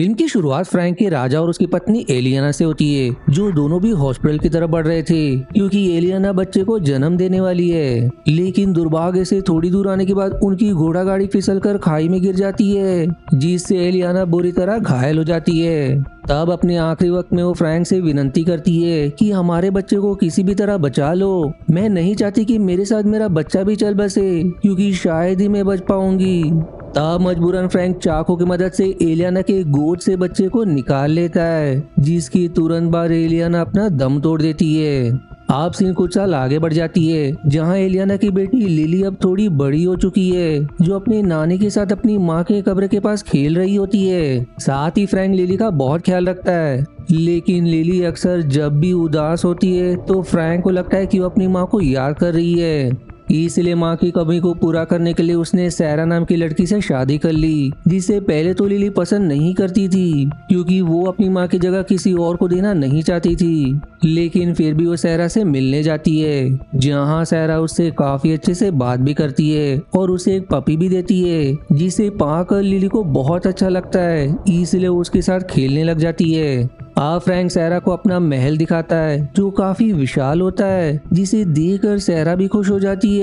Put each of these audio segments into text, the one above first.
Film की शुरुआत Frank के राजा और उसकी पत्नी एलियाना से होती है, जो दोनों भी हॉस्पिटल की तरफ बढ़ रहे थे क्योंकि एलियाना बच्चे को जन्म देने वाली है। लेकिन दुर्भाग्य से थोड़ी दूर आने के बाद उनकी घोड़ा गाड़ी फिसलकर खाई में गिर जाती है, जिससे एलियाना बुरी तरह घायल हो जाती है। तब अपने आखिरी वक्त में वो फ्रैंक से विनती करती है कि हमारे बच्चे को किसी भी तरह बचा लो। मैं नहीं चाहती कि मेरे साथ मेरा बच्चा भी चल बसे, क्योंकि शायद ही मैं बच पाऊंगी। तब मजबूरन फ्रैंक चाकू की मदद से एलियाना के गोद से बच्चे को निकाल लेता है, जिसकी तुरंत बाद एलियाना अपना दम तोड़ देती है। आप सीन कुछ साल आगे बढ़ जाती है, जहां एलियाना की बेटी लिली अब थोड़ी बड़ी हो चुकी है, जो अपनी नानी के साथ अपनी माँ के कब्र के पास खेल रही होती है। साथ ही फ्रैंक लिली का बहुत ख्याल रखता है, लेकिन लिली अक्सर जब भी उदास होती है तो फ्रैंक को लगता है कि वो अपनी माँ को याद कर रही है। इसलिए माँ की कमी को पूरा करने के लिए उसने सैरा नाम की लड़की से शादी कर ली, जिसे पहले तो लिली पसंद नहीं करती थी, क्योंकि वो अपनी माँ की जगह किसी और को देना नहीं चाहती थी। लेकिन फिर भी वो सैरा से मिलने जाती है, जहाँ सैरा उससे काफी अच्छे से बात भी करती है और उसे एक पपी भी देती है, जिसे पाकर लिली को बहुत अच्छा लगता है, इसलिए उसके साथ खेलने लग जाती है। फ्रैंक सैरा को अपना महल दिखाता है, जो काफी विशाल होता है, जिसे देखकर सैरा भी खुश हो जाती है।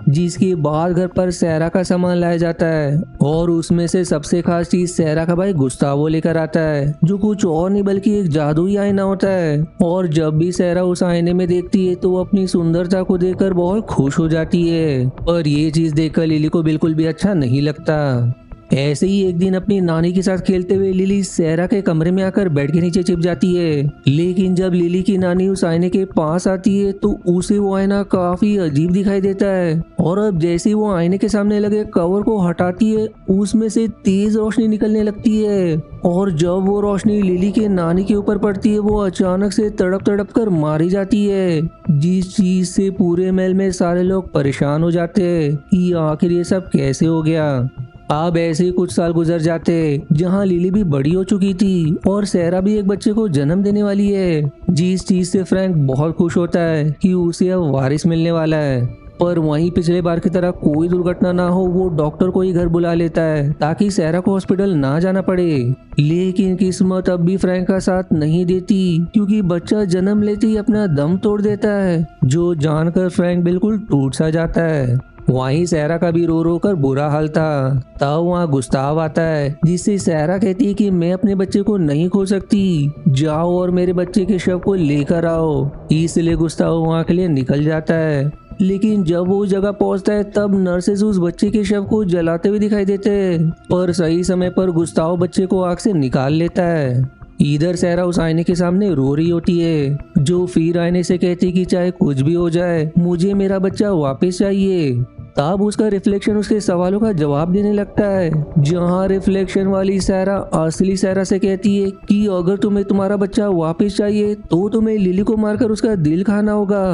जिसके बाद घर पर सैरा का सामान लाया जाता है और उसमें से सबसे खास चीज सैरा का भाई गुस्तावो लेकर आता है, जो कुछ और नहीं बल्कि एक जादुई आईना होता है। और जब भी सैरा उस आईने में देखती है तो वो अपनी सुंदरता को देखकर बहुत खुश हो जाती है। पर ये चीज देखकर लिली को बिल्कुल भी अच्छा नहीं लगता। ऐसे ही एक दिन अपनी नानी के साथ खेलते हुए लिली सैरा के कमरे में आकर बेड के नीचे छिप जाती है। लेकिन जब लिली की नानी उस आईने के पास आती है तो उसे वो आईना काफी अजीब दिखाई देता है, और अब जैसे वो आईने के सामने लगे कवर को हटाती है, उसमें से तेज रोशनी निकलने लगती है। और जब वो रोशनी लिली के नानी के ऊपर पड़ती है, वो अचानक से तड़प तड़प कर मारी जाती है, जिस चीज से पूरे महल में सारे लोग परेशान हो जाते हैं कि आखिर ये सब कैसे हो गया। अब ऐसे ही कुछ साल गुजर जाते, जहां लिली भी बड़ी हो चुकी थी और सैरा भी एक बच्चे को जन्म देने वाली है, जिस चीज से फ्रैंक बहुत खुश होता है कि उसे अब वारिस मिलने वाला है। पर वहीं पिछले बार की तरह कोई दुर्घटना ना हो, वो डॉक्टर को ही घर बुला लेता है ताकि सैरा को हॉस्पिटल ना जाना पड़े। लेकिन किस्मत अब भी फ्रैंक का साथ नहीं देती, क्योंकि बच्चा जन्म लेते ही अपना दम तोड़ देता है, जो जानकर फ्रैंक बिल्कुल टूट सा जाता है। वहीं सैरा का भी रो रो कर बुरा हाल था। तब वहाँ गुस्ताव आता है, जिससे सैरा कहती है कि मैं अपने बच्चे को नहीं खो सकती, जाओ और मेरे बच्चे के शव को लेकर आओ। इसलिए गुस्ताव वहाँ के लिए निकल जाता है। लेकिन जब वो उस जगह पहुंचता है तब नर्सेस उस बच्चे के शव को जलाते हुए दिखाई देते हैं, पर सही समय पर गुस्ताव बच्चे को आग से निकाल लेता है। इधर सैरा उस आईने के सामने रो रही होती है, जो फिर आईने से कहती कि चाहे कुछ भी हो जाए, मुझे मेरा बच्चा वापस चाहिए। तब उसका रिफ्लेक्शन उसके सवालों का जवाब देने लगता है, जहां रिफ्लेक्शन वाली सैरा असली सैरा से कहती है कि अगर तुम्हें तुम्हारा बच्चा वापस चाहिए तो तुम्हें लिली को मारकर उसका दिल खाना होगा,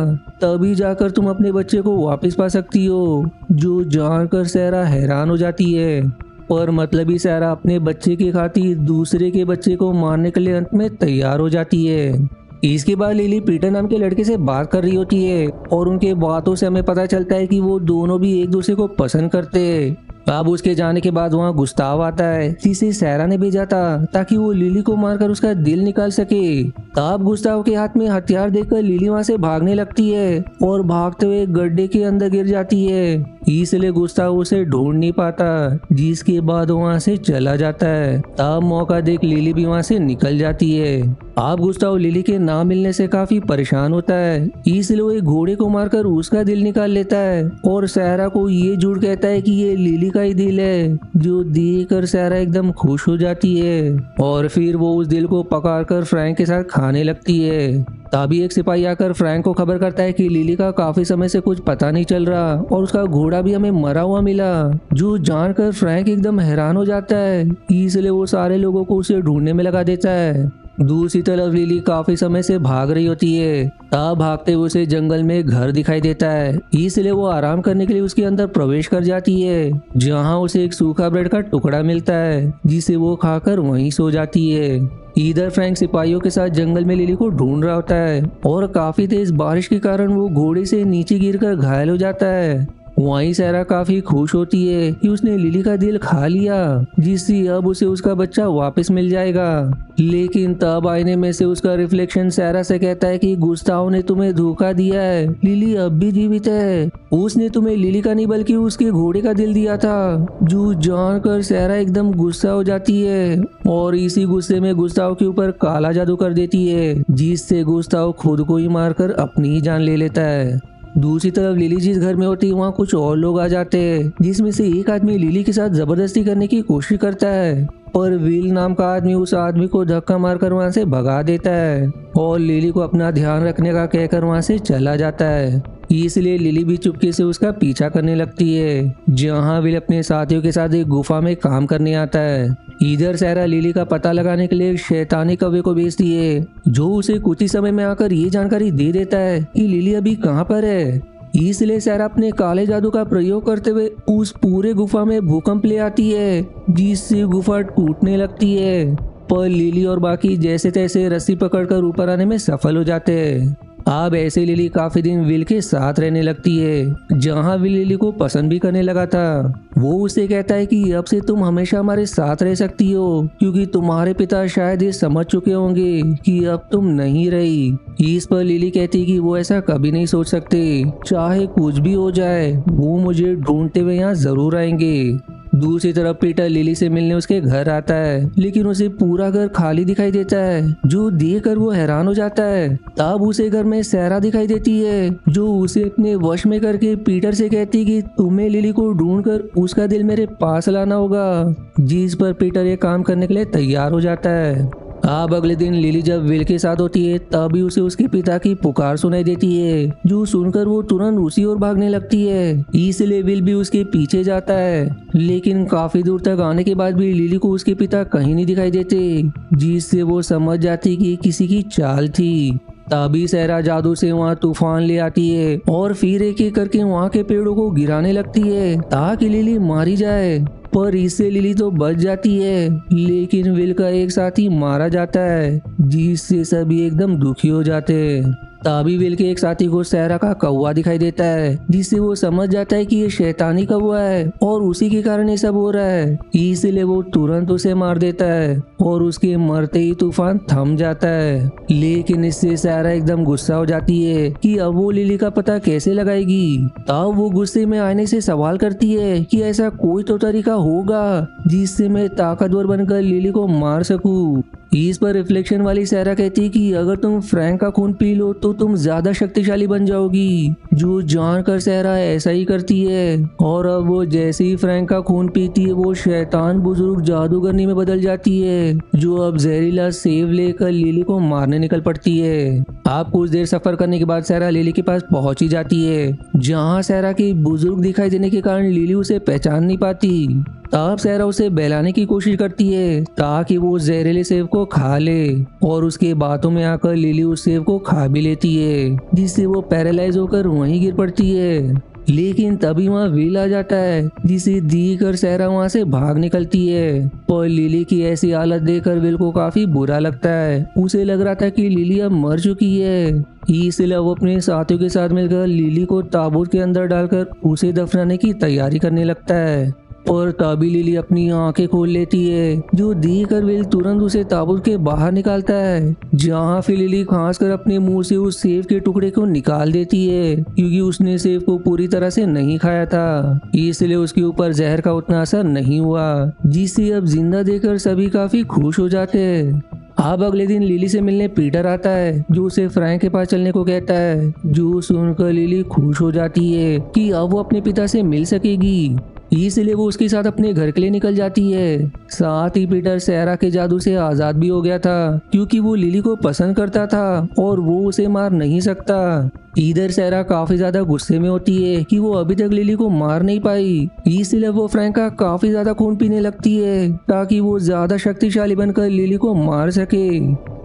तभी जाकर तुम अपने बच्चे को वापस पा सकती हो। जो जानकर सैरा हैरान हो जाती है, पर मतलबी सैरा अपने बच्चे की खातिर दूसरे के बच्चे को मारने के लिए अंत में तैयार हो जाती है। इसके बाद लिली पीटर नाम के लड़के से बात कर रही होती है, और उनके बातों से हमें पता चलता है कि वो दोनों भी एक दूसरे को पसंद करते हैं। अब उसके जाने के बाद वहाँ गुस्ताव आता है, जिसे सैरा ने भेजा था ताकि वो लिली को मारकर उसका दिल निकाल सके। तब गुस्ताव के हाथ में हथियार देखकर लिली वहाँ से भागने लगती है और भागते हुए गड्ढे के अंदर गिर जाती है। इसलिए गुस्ताव उसे ढूंढ नहीं पाता, जिसके बाद वहाँ से चला जाता है। तब मौका देख लिली भी वहाँ से निकल जाती है। अब गुस्ताव लिली के ना मिलने से काफी परेशान होता है, इसलिए वो एक घोड़े को मारकर उसका दिल निकाल लेता है और सैरा को ये झूठ कहता है कि ये लिली का ही दिल है, जो देखकर सैरा एकदम खुश हो जाती है। और फिर वो उस दिल को पकाकर फ्रैंक के साथ खाने लगती है। तभी एक सिपाही आकर फ्रैंक को खबर करता है कि लिली का काफी समय से कुछ पता नहीं चल रहा और उसका घोड़ा भी हमें मरा हुआ मिला, जो जानकर फ्रैंक एकदम हैरान हो जाता है। इसलिए वो सारे लोगों को उसे ढूंढने में लगा देता है। दूसरी तरफ लिली काफी समय से भाग रही होती है। तब भागते हुए उसे जंगल में घर दिखाई देता है, इसलिए वो आराम करने के लिए उसके अंदर प्रवेश कर जाती है, जहां उसे एक सूखा ब्रेड का टुकड़ा मिलता है, जिसे वो खाकर वहीं सो जाती है। इधर फ्रैंक सिपाहियों के साथ जंगल में लिली को ढूंढ रहा होता है और काफी तेज बारिश के कारण वो घोड़े से नीचे गिरकर घायल हो जाता है। वहीं सारा काफी खुश होती है कि उसने लिली का दिल खा लिया, जिससे अब उसे उसका बच्चा वापस मिल जाएगा। लेकिन तब आईने में से उसका रिफ्लेक्शन सारा से कहता है कि गुस्ताव ने तुम्हें धोखा दिया है, लिली अब भी जीवित है। उसने तुम्हें लिली का नहीं बल्कि उसके घोड़े का दिल दिया था। जो जानकर सारा एकदम गुस्सा हो जाती है और इसी गुस्से में गुस्ताव के ऊपर काला जादू कर देती है, जिससे गुस्ताव खुद को ही मारकर अपनी ही जान ले लेता है। दूसरी तरफ लिली जिस घर में होती है वहाँ कुछ और लोग आ जाते हैं, जिसमें से एक आदमी लिली के साथ जबरदस्ती करने की कोशिश करता है, पर विल नाम का आदमी उस आदमी को धक्का मारकर वहाँ से भगा देता है और लिली को अपना ध्यान रखने का कहकर वहाँ से चला जाता है। इसलिए लिली भी चुपके से उसका पीछा करने लगती है, जहाँ विल अपने साथियों के साथ एक गुफा में काम करने आता है। इधर सारा लिली का पता लगाने के लिए एक शैतानी कौवे को भेजती है, जो उसे कुछ ही समय में आकर ये जानकारी दे देता है कि लिली अभी कहाँ पर है। इसलिए सारा अपने काले जादू का प्रयोग करते हुए उस पूरे गुफा में भूकंप ले आती है, जिससे गुफा टूटने लगती है। पर लिली और बाकी जैसे तैसे रस्सी पकड़कर ऊपर आने में सफल हो जाते हैं। अब ऐसे लिली काफी दिन विल के साथ रहने लगती है, जहाँ विल लिली को पसंद भी करने लगा था। वो उसे कहता है कि अब से तुम हमेशा हमारे साथ रह सकती हो, क्योंकि तुम्हारे पिता शायद ये समझ चुके होंगे कि अब तुम नहीं रही। इस पर लिली कहती कि वो ऐसा कभी नहीं सोच सकते, चाहे कुछ भी हो जाए वो मुझे ढूंढते हुए यहाँ जरूर आएंगे। दूसरी तरफ पीटर लिली से मिलने उसके घर आता है, लेकिन उसे पूरा घर खाली दिखाई देता है, जो देखकर वो हैरान हो जाता है। तब उसे घर में सारा दिखाई देती है, जो उसे अपने वश में करके पीटर से कहती कि तुम्हें लिली को ढूंढकर उसका दिल मेरे पास लाना होगा, जिस पर पीटर ये काम करने के लिए तैयार हो जाता है। अब अगले दिन लिली जब विल के साथ होती है तभी उसे उसके पिता की पुकार सुनाई देती है, जो सुनकर वो तुरंत उसी ओर भागने लगती है। इसलिए विल भी उसके पीछे जाता है, लेकिन काफी दूर तक आने के बाद भी लिली को उसके पिता कहीं नहीं दिखाई देते, जिससे वो समझ जाती कि किसी की चाल थी। तभी सारा जादू से वहाँ तूफान ले आती है और फिर एक एक करके वहाँ के पेड़ों को गिराने लगती है ताकि लिली मारी जाए। पर इससे लिली तो बच जाती है, लेकिन विल का एक साथी मारा जाता है, जिससे सभी एकदम दुखी हो जाते हैं। तभी विल के एक साथी को सारा का कौवा दिखाई देता है, जिससे वो समझ जाता है कि ये शैतानी कौवा है और उसी के कारण ये सब हो रहा है। इसलिए वो तुरंत उसे मार देता है और उसके मरते ही तूफान थम जाता है। लेकिन इससे सारा एकदम गुस्सा हो जाती है कि अब वो लिली का पता कैसे लगाएगी। तब वो गुस्से में आने से सवाल करती है कि ऐसा कोई तो तरीका होगा जिससे मैं ताकतवर बनकर लिली को मार सकूं। इस पर रिफ्लेक्शन वाली सारा कहती है कि अगर तुम फ्रैंक का खून पी लो तो तुम ज्यादा शक्तिशाली बन जाओगी, जो जानकर सारा ऐसा ही करती है। और अब वो जैसे ही फ्रैंक का खून पीती है वो शैतान बुजुर्ग जादूगरनी में बदल जाती है, जो अब जहरीला सेब लेकर लिली को मारने निकल पड़ती है। अब कुछ देर सफर करने के बाद सारा लिली के पास पहुंच ही जाती है, जहाँ सारा के बुजुर्ग दिखाई देने के कारण लिली उसे पहचान नहीं पाती। तब सारा उसे बहलाने की कोशिश करती है ताकि वो जहरीले सेब को खा ले, और उसके बातों में आकर लिली उस सेब को खा भी लेती है, जिससे वो पैरालाइज होकर वहीं गिर पड़ती है। लेकिन तभी वहाँ विल आ जाता है, जिसे देखकर सारा वहाँ से भाग निकलती है। पर लिली की ऐसी हालत देखकर विल को काफी बुरा लगता है। उसे लग रहा था कि लिली अब मर चुकी है, इसलिए वो अपने साथियों के साथ मिलकर लिली को ताबूत के अंदर डालकर उसे दफनाने की तैयारी करने लगता है। पर तभी लिली अपनी आंखें खोल लेती है, जो देखकर विल तुरंत उसे ताबूत के बाहर निकालता है, जहाँ फिर लिली खांस कर अपने मुंह से उस सेब के टुकड़े को निकाल देती है, क्योंकि उसने सेब को पूरी तरह से नहीं खाया था, इसलिए उसके ऊपर जहर का उतना असर नहीं हुआ, जिससे अब जिंदा देखकर सभी काफी खुश हो जाते हैं। अब अगले दिन लिली से मिलने पीटर आता है, जो उसे फ्रैंक के पास चलने को कहता है, जो सुनकर लिली खुश हो जाती है कि अब वो अपने पिता से मिल सकेगी। इसलिए वो उसके साथ अपने घर के लिए निकल जाती है। साथ ही पीटर सारा के जादू से आजाद भी हो गया था, क्योंकि वो लिली को पसंद करता था और वो उसे मार नहीं सकता। इधर सारा काफी ज्यादा गुस्से में होती है कि वो अभी तक लिली को मार नहीं पाई, इसलिए वो फ्रैंक का काफी ज्यादा खून पीने लगती है ताकि वो ज्यादा शक्तिशाली बनकर लिली को मार सके।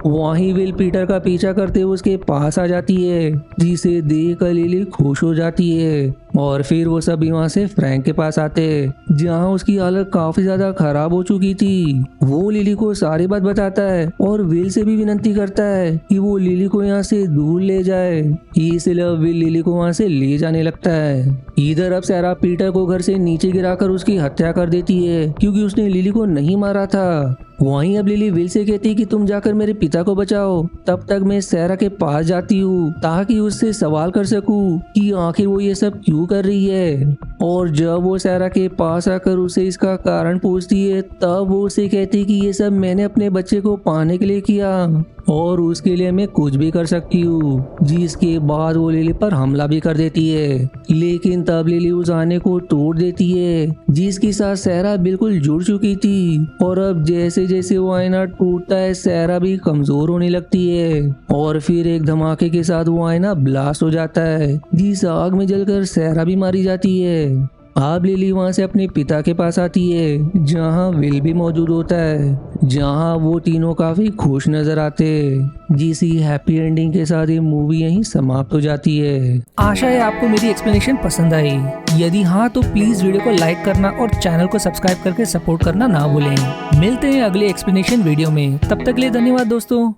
वहीं विल पीटर का पीछा करते हुए उसके पास आ जाती है, जिसे देखकर लिली खुश हो जाती है। और फिर वो सभी वहाँ से फ्रैंक के पास आते, जहाँ उसकी हालत काफी ज्यादा खराब हो चुकी थी। वो लिली को सारी बात बताता है और विल से भी विनती करता है कि वो लिली को यहाँ से दूर ले जाए। इसलिए विल लिली को वहाँ से ले जाने लगता है। इधर अब सारा पीटर को घर से नीचे गिराकर उसकी हत्या कर देती है, क्योंकि उसने लिली को नहीं मारा था। वहीं अब लिली विल से कहती है कि तुम जाकर मेरे पिता को बचाओ, तब तक मैं सैरा के पास जाती हूँ ताकि उससे सवाल कर सकूं कि आखिर वो ये सब क्यों कर रही है। और जब वो सैरा के पास आकर उसे इसका कारण पूछती है, तब वो उसे कहती है कि ये सब मैंने अपने बच्चे को पाने के लिए किया और उसके लिए मैं कुछ भी कर सकती हूँ। जिसके बाद वो लिली पर हमला भी कर देती है, लेकिन तब लिली उस आने को तोड़ देती है जिसके साथ सैरा बिल्कुल जुड़ चुकी थी। और अब जैसे जैसे वो आईना टूटता है, सैरा भी कमजोर होने लगती है और फिर एक धमाके के साथ वो आईना ब्लास्ट हो जाता है, जिस आग में जलकर सैरा भी मारी जाती है। अब लिली वहाँ से अपने पिता के पास आती है, जहाँ विल भी मौजूद होता है, जहाँ वो तीनों काफी खुश नजर आते हैं। जिसी हैप्पी एंडिंग के साथ ये मूवी यहीं समाप्त हो जाती है। आशा है आपको मेरी एक्सप्लेनेशन पसंद आई। यदि हाँ तो प्लीज वीडियो को लाइक करना और चैनल को सब्सक्राइब करके सपोर्ट करना ना भूलें। मिलते हैं अगले एक्सप्लेनेशन वीडियो में, तब तक के लिए धन्यवाद दोस्तों।